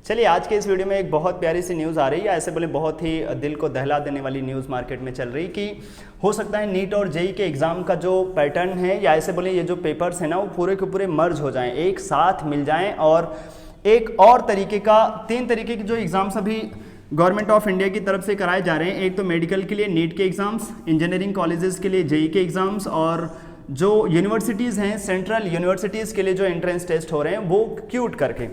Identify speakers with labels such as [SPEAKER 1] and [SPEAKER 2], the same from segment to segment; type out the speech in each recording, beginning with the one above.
[SPEAKER 1] चलिए आज के इस वीडियो में एक बहुत प्यारी सी न्यूज़ आ रही है, ऐसे बोले बहुत ही दिल को दहला देने वाली न्यूज़ मार्केट में चल रही कि हो सकता है नीट और जेई के एग्ज़ाम का जो पैटर्न है या ऐसे बोले ये जो पेपर्स हैं ना वो पूरे के पूरे मर्ज हो जाएं, एक साथ मिल जाएं और एक और तरीके का 3 तरीके के जो एग्ज़ाम्स अभी गवर्नमेंट ऑफ इंडिया की तरफ से कराए जा रहे हैं। एक तो मेडिकल के लिए नीट के एग्ज़ाम्स, इंजीनियरिंग कॉलेजेस के लिए जेई के एग्ज़ाम्स और जो यूनिवर्सिटीज़ हैं सेंट्रल यूनिवर्सिटीज़ के लिए जो एंट्रेंस टेस्ट हो रहे हैं वो क्यूट करके।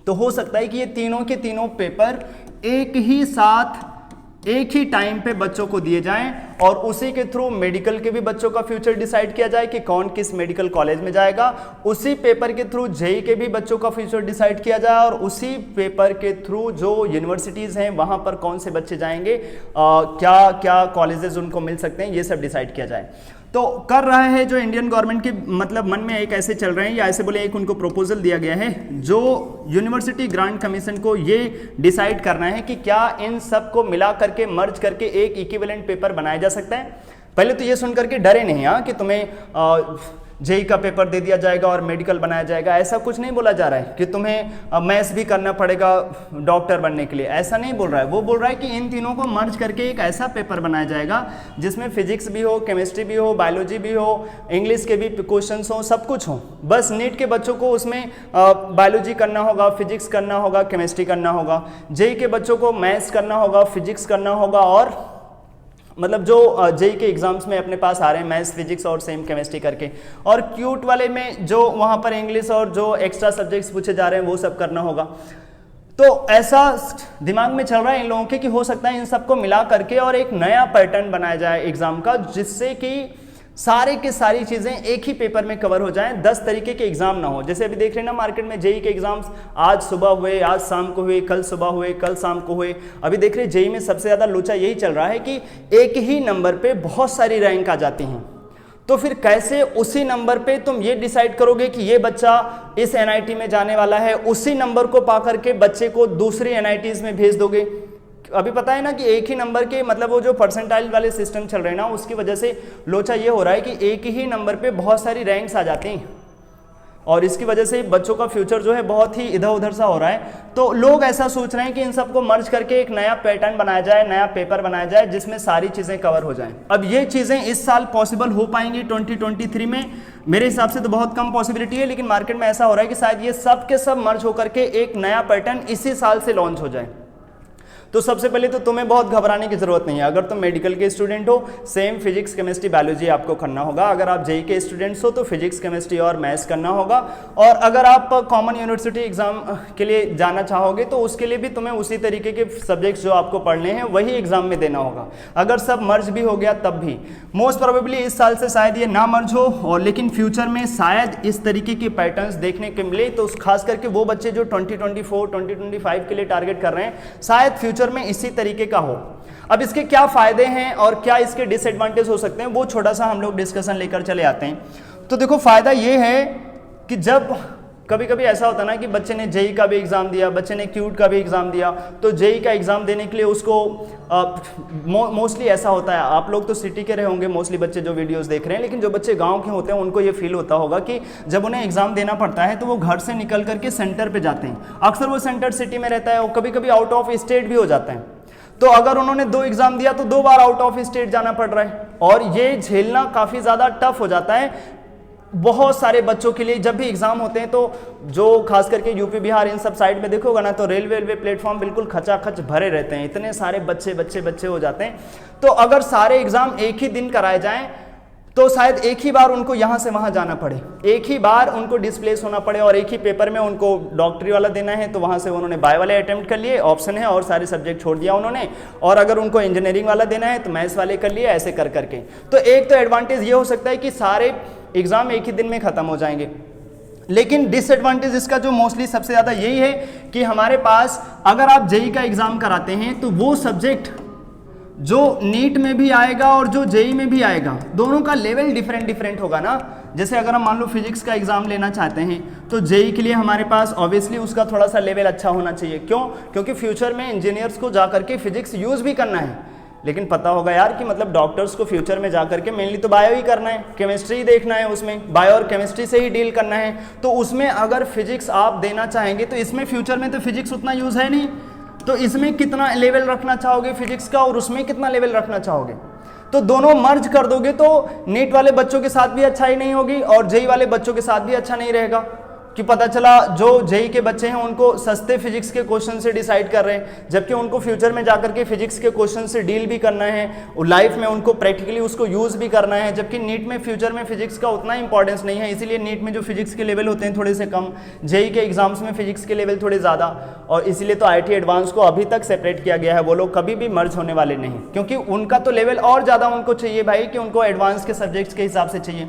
[SPEAKER 1] तो हो सकता है कि ये तीनों के तीनों पेपर एक ही साथ एक ही टाइम पे बच्चों को दिए जाएं और उसी के थ्रू मेडिकल के भी बच्चों का फ्यूचर डिसाइड किया जाए कि कौन किस मेडिकल कॉलेज में जाएगा, उसी पेपर के थ्रू जेई के भी बच्चों का फ्यूचर डिसाइड किया जाए और उसी पेपर के थ्रू जो यूनिवर्सिटीज़ हैं वहाँ पर कौन से बच्चे जाएंगे, क्या क्या कॉलेजेस उनको मिल सकते हैं, ये सब डिसाइड किया जाए। तो कर रहा है जो इंडियन गवर्नमेंट के मतलब मन में एक ऐसे चल रहे हैं या ऐसे बोले एक उनको प्रपोजल दिया गया है जो यूनिवर्सिटी ग्रांट कमीशन को ये डिसाइड करना है कि क्या इन सब को मिला करके मर्ज करके एक इक्विवेलेंट पेपर बनाया जा सकता है। पहले तो ये सुन करके डरे नहीं कि तुम्हें जेई का पेपर दे दिया जाएगा और मेडिकल बनाया जाएगा, ऐसा कुछ नहीं बोला जा रहा है कि तुम्हें मैथ्स भी करना पड़ेगा डॉक्टर बनने के लिए, ऐसा नहीं बोल रहा है। वो बोल रहा है कि इन तीनों को मर्ज करके एक ऐसा पेपर बनाया जाएगा जिसमें फिजिक्स भी हो, केमिस्ट्री भी हो, बायोलॉजी भी हो, इंग्लिश के भी क्वेश्चंस हो, सब कुछ हो। बस नीट के बच्चों को उसमें बायोलॉजी करना होगा, फिजिक्स करना होगा, केमिस्ट्री करना होगा। जेई के बच्चों को मैथ्स करना होगा, फिजिक्स करना होगा और मतलब जो जेई के एग्जाम्स में अपने पास आ रहे हैं मैथ्स, फिजिक्स और सेम केमिस्ट्री करके, और क्यूट वाले में जो वहाँ पर इंग्लिश और जो एक्स्ट्रा सब्जेक्ट्स पूछे जा रहे हैं वो सब करना होगा। तो ऐसा दिमाग में चल रहा है इन लोगों के कि हो सकता है इन सबको मिला करके और एक नया पैटर्न बनाया जाए एग्जाम का, जिससे कि सारे की सारी चीज़ें एक ही पेपर में कवर हो जाएं, 10 तरीके के एग्जाम ना हो। जैसे अभी देख रहे हैं ना मार्केट में जेई के एग्जाम्स आज सुबह हुए, आज शाम को हुए, कल सुबह हुए, कल शाम को हुए। अभी देख रहे हैं जेई में सबसे ज़्यादा लोचा यही चल रहा है कि एक ही नंबर पे बहुत सारी रैंक आ जाती हैं। तो फिर कैसे उसी नंबर पे तुम ये डिसाइड करोगे कि ये बच्चा इस एनआईटी में जाने वाला है, उसी नंबर को पा करके बच्चे को दूसरी एनआईटीज़ में भेज दोगे। अभी पता है ना कि एक ही नंबर के मतलब वो जो परसेंटाइल वाले सिस्टम चल रहे हैं ना उसकी वजह से लोचा ये हो रहा है कि एक ही नंबर पे बहुत सारी रैंक्स आ जाती हैं और इसकी वजह से बच्चों का फ्यूचर जो है बहुत ही इधर उधर सा हो रहा है। तो लोग ऐसा सोच रहे हैं कि इन सबको मर्ज करके एक नया पैटर्न बनाया जाए, नया पेपर बनाया जाए जिसमें सारी चीज़ें कवर हो जाएं। अब ये चीज़ें इस साल पॉसिबल हो पाएंगी 2023 में? मेरे हिसाब से तो बहुत कम पॉसिबिलिटी है, लेकिन मार्केट में ऐसा हो रहा है कि शायद ये सब के सब मर्ज होकर के एक नया पैटर्न इसी साल से लॉन्च हो जाए। तो सबसे पहले तो तुम्हें बहुत घबराने की जरूरत नहीं है। अगर तुम मेडिकल के स्टूडेंट हो सेम फिजिक्स केमिस्ट्री बायोलॉजी आपको करना होगा। अगर आप जेई के स्टूडेंट्स हो तो फिजिक्स केमिस्ट्री और मैथ्स करना होगा। और अगर आप कॉमन यूनिवर्सिटी एग्जाम के लिए जाना चाहोगे तो उसके लिए भी तुम्हें उसी तरीके के सब्जेक्ट्स जो आपको पढ़ने हैं वही एग्जाम में देना होगा। अगर सब मर्ज भी हो गया तब भी मोस्ट प्रोबेबली इस साल से शायद ये ना मर्ज हो, और लेकिन फ्यूचर में शायद इस तरीके के पैटर्न्स देखने को मिले। तो खास करके वो बच्चे जो 2024 2025 के लिए टारगेट कर रहे हैं शायद फ्यूचर में इसी तरीके का हो। अब इसके क्या फायदे हैं और क्या इसके डिसएडवांटेज हो सकते हैं वो छोटा सा हम लोग डिस्कशन लेकर चले आते हैं। तो देखो फायदा ये है कि जब कभी कभी ऐसा होता है ना कि बच्चे ने जेई का भी एग्जाम दिया, बच्चे ने क्यूट का भी एग्जाम दिया, तो जेई का एग्जाम देने के लिए उसको मोस्टली ऐसा होता है, आप लोग तो सिटी के रहे होंगे मोस्टली बच्चे जो वीडियोस देख रहे हैं, लेकिन जो बच्चे गांव के होते हैं उनको ये फील होता होगा कि जब उन्हें एग्जाम देना पड़ता है तो वो घर से निकल करके सेंटर पे जाते हैं। अक्सर वो सेंटर सिटी में रहता है और कभी कभी आउट ऑफ स्टेट भी हो जाता है। तो अगर उन्होंने 2 एग्जाम दिया तो 2 बार आउट ऑफ स्टेट जाना पड़ रहा है और ये झेलना काफ़ी ज़्यादा टफ हो जाता है बहुत सारे बच्चों के लिए। जब भी एग्जाम होते हैं तो जो खास करके यूपी बिहार इन सब साइड में देखोगा ना तो रेलवे प्लेटफॉर्म बिल्कुल खचाखच भरे रहते हैं, इतने सारे बच्चे हो जाते हैं। तो अगर सारे एग्जाम एक ही दिन कराए जाएं तो शायद एक ही बार उनको यहाँ से वहाँ जाना पड़े, एक ही बार उनको डिस्प्लेस होना पड़े और एक ही पेपर में उनको डॉक्टरी वाला देना है तो वहाँ से उन्होंने बायो वाले अटेम्प्ट कर लिए, ऑप्शन है, और सारे सब्जेक्ट छोड़ दिया उन्होंने। और अगर उनको इंजीनियरिंग वाला देना है तो मैथ्स वाले कर लिए, ऐसे कर करके। तो एक तो एडवांटेज ये हो सकता है कि सारे एग्जाम एक ही दिन में खत्म हो जाएंगे। लेकिन डिसएडवांटेज इसका जो मोस्टली सबसे ज़्यादा यही है कि हमारे पास अगर आप जेई का एग्जाम कराते हैं तो वो सब्जेक्ट जो नीट में भी आएगा और जो जेई में भी आएगा दोनों का लेवल डिफरेंट होगा ना। जैसे अगर हम मान लो फिजिक्स का एग्जाम लेना चाहते हैं तो जेई के लिए हमारे पास ऑब्वियसली उसका थोड़ा सा लेवल अच्छा होना चाहिए। क्यों? क्योंकि फ्यूचर में इंजीनियर्स को जा करके फिजिक्स यूज़ भी करना है। लेकिन पता होगा यार कि मतलब डॉक्टर्स को फ्यूचर में जाकर के मेनली तो बायो ही करना है, केमिस्ट्री देखना है, उसमें बायो और केमिस्ट्री से ही डील करना है। तो उसमें अगर फिजिक्स आप देना चाहेंगे तो इसमें फ्यूचर में तो फिजिक्स उतना यूज़ है नहीं, तो इसमें कितना लेवल रखना चाहोगे फिजिक्स का और उसमें कितना लेवल रखना चाहोगे। तो दोनों मर्ज कर दोगे तो नीट वाले बच्चों के साथ भी अच्छाई नहीं होगी और जेई वाले बच्चों के साथ भी अच्छा नहीं रहेगा, कि पता चला जो जेई के बच्चे हैं उनको सस्ते फिजिक्स के क्वेश्चन से डिसाइड कर रहे हैं, जबकि उनको फ्यूचर में जाकर के फिजिक्स के क्वेश्चन से डील भी करना है, लाइफ में उनको प्रैक्टिकली उसको यूज भी करना है। जबकि नीट में फ्यूचर में फिजिक्स का उतना इंपॉर्टेंस नहीं है, इसीलिए नीट में जो फिजिक्स के लेवल होते हैं थोड़े से कम, जेई के एग्जाम्स में फिजिक्स के लेवल थोड़े ज़्यादा, और इसीलिए तो IIT एडवांस को अभी तक सेपरेट किया गया है। वो लोग कभी भी मर्ज होने वाले नहीं, क्योंकि उनका तो लेवल और ज़्यादा उनको चाहिए भाई, कि उनको एडवांस के सब्जेक्ट्स के हिसाब से चाहिए।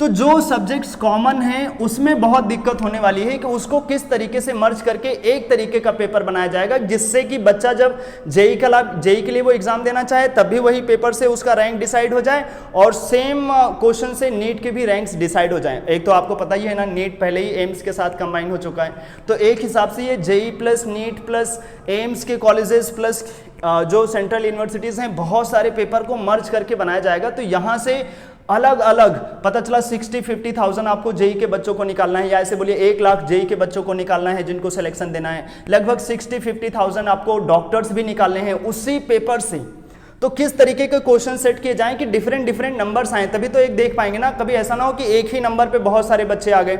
[SPEAKER 1] तो जो सब्जेक्ट्स कॉमन हैं उसमें बहुत दिक्कत होने वाली है कि उसको किस तरीके से मर्ज करके एक तरीके का पेपर बनाया जाएगा, जिससे कि बच्चा जब जेई के लिए वो एग्जाम देना चाहे तब भी वही पेपर से उसका रैंक डिसाइड हो जाए और सेम क्वेश्चन से नीट के भी रैंक्स डिसाइड हो जाए। एक तो आपको पता ही है ना, नीट पहले ही एम्स के साथ कंबाइन हो चुका है, तो एक हिसाब से ये JEE plus NEET plus AIIMS के कॉलेजेस प्लस जो सेंट्रल यूनिवर्सिटीज़ हैं, बहुत सारे पेपर को मर्ज करके बनाया जाएगा। तो यहाँ से अलग अलग पता चला 60-50,000 आपको जेई के बच्चों को निकालना है, या ऐसे बोलिए 1 लाख जेई के बच्चों को निकालना है जिनको सिलेक्शन देना है, लगभग 60-50,000 आपको डॉक्टर्स भी निकालने हैं उसी पेपर से। तो किस तरीके के क्वेश्चन सेट किए जाएं कि डिफरेंट डिफरेंट नंबर्स आए, तभी तो एक देख पाएंगे ना। कभी ऐसा ना हो कि एक ही नंबर पे बहुत सारे बच्चे आ गए,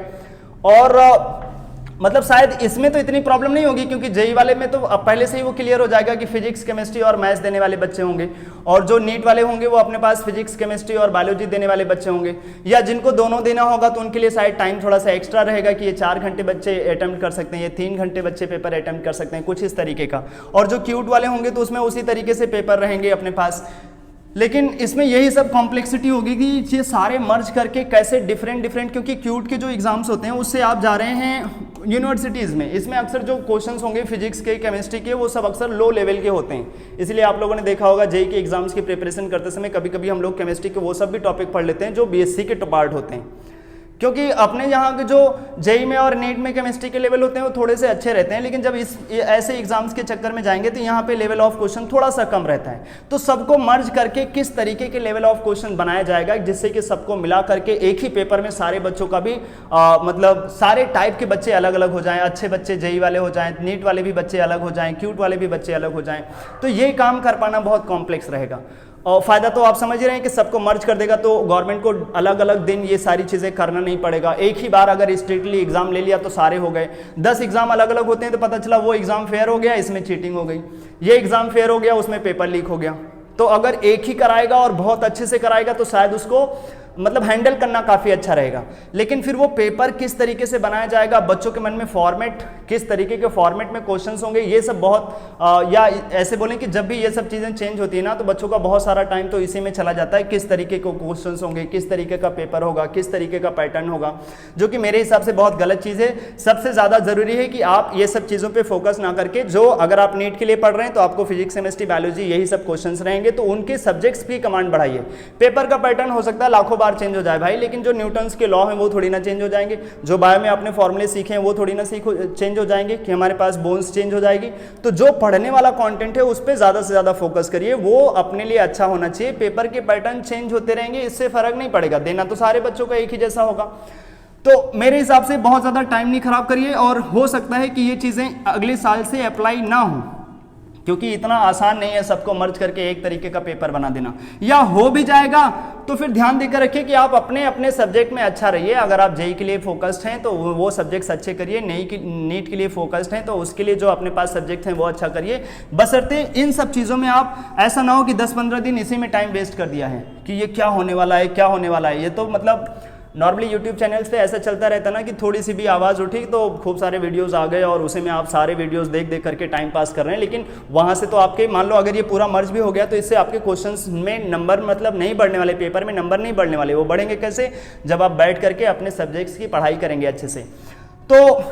[SPEAKER 1] और मतलब शायद इसमें तो इतनी प्रॉब्लम नहीं होगी, क्योंकि जेई वाले में तो अब पहले से ही वो क्लियर हो जाएगा कि फिजिक्स केमिस्ट्री और मैथ्स देने वाले बच्चे होंगे, और जो नीट वाले होंगे वो अपने पास फिजिक्स केमिस्ट्री और बायोलॉजी देने वाले बच्चे होंगे, या जिनको दोनों देना होगा तो उनके लिए शायद टाइम थोड़ा सा एक्स्ट्रा रहेगा कि ये 4 घंटे बच्चे अटेम्प्ट कर सकते हैं, ये 3 घंटे बच्चे पेपर अटेम्प्ट कर सकते हैं, कुछ इस तरीके का। और जो क्यूट वाले होंगे तो उसमें उसी तरीके से पेपर रहेंगे अपने पास। लेकिन इसमें यही सब कॉम्प्लेक्सिटी होगी कि ये सारे मर्ज करके कैसे डिफरेंट, क्योंकि क्यूट के जो एग्जाम्स होते हैं उससे आप जा रहे हैं यूनिवर्सिटीज़ में, इसमें अक्सर जो क्वेश्चंस होंगे फिजिक्स के केमिस्ट्री के वो सब अक्सर लो लेवल के होते हैं। इसलिए आप लोगों ने देखा होगा जेई के एग्जाम्स की प्रिपरेशन करते समय कभी कभी हम लोग केमिस्ट्री के वो सब भी टॉपिक पढ़ लेते हैं जो बीएससी के पार्ट होते हैं, क्योंकि अपने यहाँ के जो जेई में और नीट में केमिस्ट्री के लेवल होते हैं वो थोड़े से अच्छे रहते हैं, लेकिन जब ऐसे एग्जाम्स के चक्कर में जाएंगे तो यहाँ पे लेवल ऑफ क्वेश्चन थोड़ा सा कम रहता है। तो सबको मर्ज करके किस तरीके के लेवल ऑफ क्वेश्चन बनाया जाएगा जिससे कि सबको मिला करके एक ही पेपर में सारे बच्चों का भी मतलब सारे टाइप के बच्चे अलग अलग हो जाएं, अच्छे बच्चे जेई वाले हो जाएं, नीट वाले भी बच्चे अलग हो जाएं, क्यूट वाले भी बच्चे अलग हो जाएं। तो ये काम कर पाना बहुत कॉम्प्लेक्स रहेगा, और फायदा तो आप समझ रहे हैं कि सबको मर्ज कर देगा तो गवर्नमेंट को अलग अलग दिन ये सारी चीज़ें करना नहीं पड़ेगा। एक ही बार अगर स्ट्रिक्टली एग्जाम ले लिया तो सारे हो गए। 10 एग्जाम अलग अलग होते हैं तो पता चला वो एग्जाम फेयर हो गया, इसमें चीटिंग हो गई, ये एग्जाम फेयर हो गया, उसमें पेपर लीक हो गया। तो अगर एक ही कराएगा और बहुत अच्छे से कराएगा तो शायद उसको मतलब हैंडल करना काफ़ी अच्छा रहेगा। लेकिन फिर वो पेपर किस तरीके से बनाया जाएगा, बच्चों के मन में फॉर्मेट किस तरीके के फॉर्मेट में क्वेश्चंस होंगे, ये सब बहुत या ऐसे बोलें कि जब भी ये सब चीज़ें चेंज होती है ना तो बच्चों का बहुत सारा टाइम तो इसी में चला जाता है, किस तरीके के क्वेश्चंस होंगे, किस तरीके का पेपर होगा, किस तरीके का पैटर्न होगा, जो कि मेरे हिसाब से बहुत गलत चीज़ है। सबसे ज़्यादा ज़रूरी है कि आप ये सब चीज़ों पर फोकस ना करके, जो अगर आप नीट के लिए पढ़ रहे हैं तो आपको फिजिक्स केमिस्ट्री बायोलॉजी यही सब क्वेश्चन रहेंगे, तो उनके सब्जेक्ट्स की कमांड बढ़ाइए। पेपर का पैटर्न हो सकता है लाखों बार चेंज हो जाए भाई, लेकिन जो न्यूटन्स के लॉ हैं वो थोड़ी ना चेंज हो जाएंगे, जो बायो में आपने फॉर्मूले सीखे हैं वो थोड़ी ना चेंज हो जाएंगे कि हमारे पास बोन्स चेंज हो जाएगी। तो जो पढ़ने वाला कंटेंट है उस पर ज़्यादा से ज़्यादा फोकस करिए, वो अपने लिए अच्छा होना चाहिए। पेपर के पैटर्न चेंज होते रहेंगे, इससे फर्क नहीं पड़ेगा, देना तो सारे बच्चों का एक ही जैसा होगा। तो मेरे हिसाब से बहुत ज़्यादा टाइम नहीं खराब करिए, और हो सकता है कि ये चीज़ें अगले साल से अप्लाई ना हो, क्योंकि इतना आसान नहीं है सबको मर्ज करके एक तरीके का पेपर बना देना। या हो भी जाएगा तो फिर ध्यान देकर रखिए कि आप अपने अपने सब्जेक्ट में अच्छा रहिए। अगर आप जेई के लिए फोकस्ड हैं तो वो सब्जेक्ट्स अच्छे करिए, नीट के लिए फोकस्ड हैं तो उसके लिए जो अपने पास सब्जेक्ट हैं वो अच्छा करिए, बशर्ते इन सब चीज़ों में आप ऐसा ना हो कि 10-15 दिन इसी में टाइम वेस्ट कर दिया है कि ये क्या होने वाला है, क्या होने वाला है। ये तो मतलब नॉर्मली यूट्यूब चैनल्स पे ऐसा चलता रहता ना कि थोड़ी सी भी आवाज़ उठी तो खूब सारे वीडियोस आ गए और उसी में आप सारे वीडियोस देख देख करके टाइम पास कर रहे हैं। लेकिन वहाँ से तो आपके मान लो अगर ये पूरा मर्ज भी हो गया तो इससे आपके क्वेश्चंस में नंबर मतलब नहीं बढ़ने वाले, पेपर में नंबर नहीं बढ़ने वाले। वो बढ़ेंगे कैसे, जब आप बैठ करके अपने सब्जेक्ट्स की पढ़ाई करेंगे अच्छे से। तो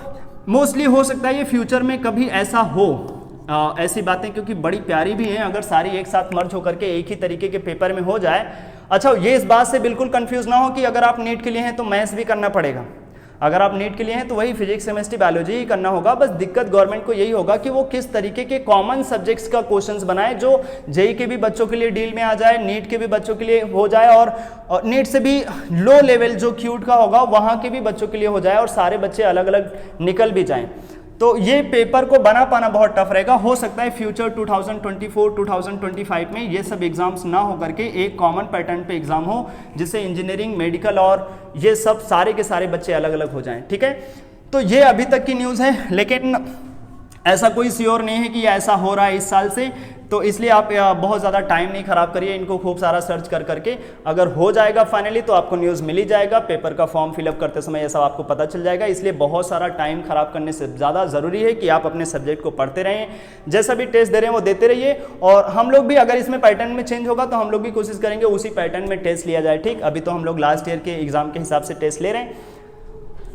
[SPEAKER 1] मोस्टली हो सकता है ये फ्यूचर में कभी ऐसा हो, ऐसी बातें क्योंकि बड़ी प्यारी भी हैं, अगर सारी एक साथ मर्ज होकर के एक ही तरीके के पेपर में हो जाए। अच्छा, ये इस बात से बिल्कुल कंफ्यूज ना हो कि अगर आप नीट के लिए हैं तो मैथ्स भी करना पड़ेगा। अगर आप नीट के लिए हैं तो वही फिजिक्स केमिस्ट्री बायोलॉजी ही करना होगा। बस दिक्कत गवर्नमेंट को यही होगा कि वो किस तरीके के कॉमन सब्जेक्ट्स का क्वेश्चंस बनाए जो जेई के भी बच्चों के लिए डील में आ जाए, नीट के भी बच्चों के लिए हो जाए और नीट से भी लो लेवल जो क्यूट का होगा वहाँ के भी बच्चों के लिए हो जाए और सारे बच्चे अलग अलग निकल भी जाएं। तो ये पेपर को बना पाना बहुत टफ रहेगा। हो सकता है फ्यूचर 2024-2025 में ये सब एग्जाम्स ना हो करके एक कॉमन पैटर्न पे एग्जाम हो जिससे इंजीनियरिंग, मेडिकल और ये सब सारे के सारे बच्चे अलग अलग हो जाएं। ठीक है, तो ये अभी तक की न्यूज़ है, लेकिन ऐसा कोई श्योर नहीं है कि ऐसा हो रहा है इस साल से, तो इसलिए आप बहुत ज़्यादा टाइम नहीं खराब करिए, इनको खूब सारा सर्च कर करके अगर हो जाएगा फाइनली तो आपको न्यूज़ मिल ही जाएगा। पेपर का फॉर्म फिलअप करते समय ये सब आपको पता चल जाएगा, इसलिए बहुत सारा टाइम खराब करने से ज़्यादा ज़रूरी है कि आप अपने सब्जेक्ट को पढ़ते रहें, जैसा भी टेस्ट दे रहे हैं वो देते रहिए। और हम लोग भी अगर इसमें पैटर्न में चेंज होगा तो हम लोग भी कोशिश करेंगे उसी पैटर्न में टेस्ट लिया जाए। ठीक, अभी तो हम लोग लास्ट ईयर के एग्जाम के हिसाब से टेस्ट ले रहे हैं,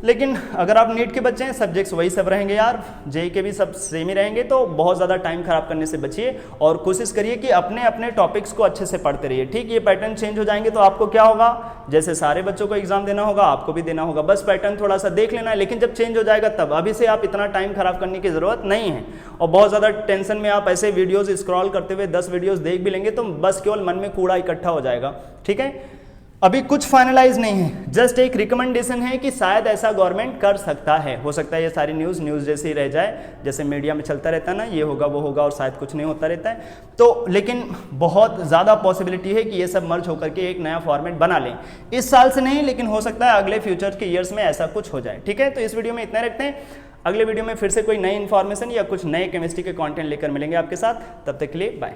[SPEAKER 1] लेकिन अगर आप नीट के बच्चे हैं सब्जेक्ट्स वही सब रहेंगे यार, जेई के भी सब सेम ही रहेंगे, तो बहुत ज़्यादा टाइम खराब करने से बचिए और कोशिश करिए कि अपने अपने टॉपिक्स को अच्छे से पढ़ते रहिए। ठीक, ये पैटर्न चेंज हो जाएंगे तो आपको क्या होगा, जैसे सारे बच्चों को एग्जाम देना होगा आपको भी देना होगा, बस पैटर्न थोड़ा सा देख लेना है, लेकिन जब चेंज हो जाएगा तब। अभी से आप इतना टाइम खराब करने की ज़रूरत नहीं है और बहुत ज़्यादा टेंशन में आप ऐसे वीडियोज़ स्क्रॉल करते हुए 10 वीडियोज़ देख भी लेंगे तो बस केवल मन में कूड़ा इकट्ठा हो जाएगा। ठीक है, अभी कुछ फाइनलाइज नहीं है, जस्ट एक रिकमेंडेशन है कि शायद ऐसा गवर्नमेंट कर सकता है। हो सकता है ये सारी न्यूज़ जैसे ही रह जाए, जैसे मीडिया में चलता रहता है ना, ये होगा वो होगा और शायद कुछ नहीं होता रहता है, तो लेकिन बहुत ज़्यादा पॉसिबिलिटी है कि ये सब मर्ज होकर के एक नया फॉर्मेट बना लें। इस साल से नहीं, लेकिन हो सकता है अगले फ्यूचर के ईयर्स में ऐसा कुछ हो जाए। ठीक है, तो इस वीडियो में इतना रखते हैं, अगले वीडियो में फिर से कोई नई इन्फॉर्मेशन या कुछ नए केमिस्ट्री के कॉन्टेंट लेकर मिलेंगे आपके साथ, तब तक के लिए बाय।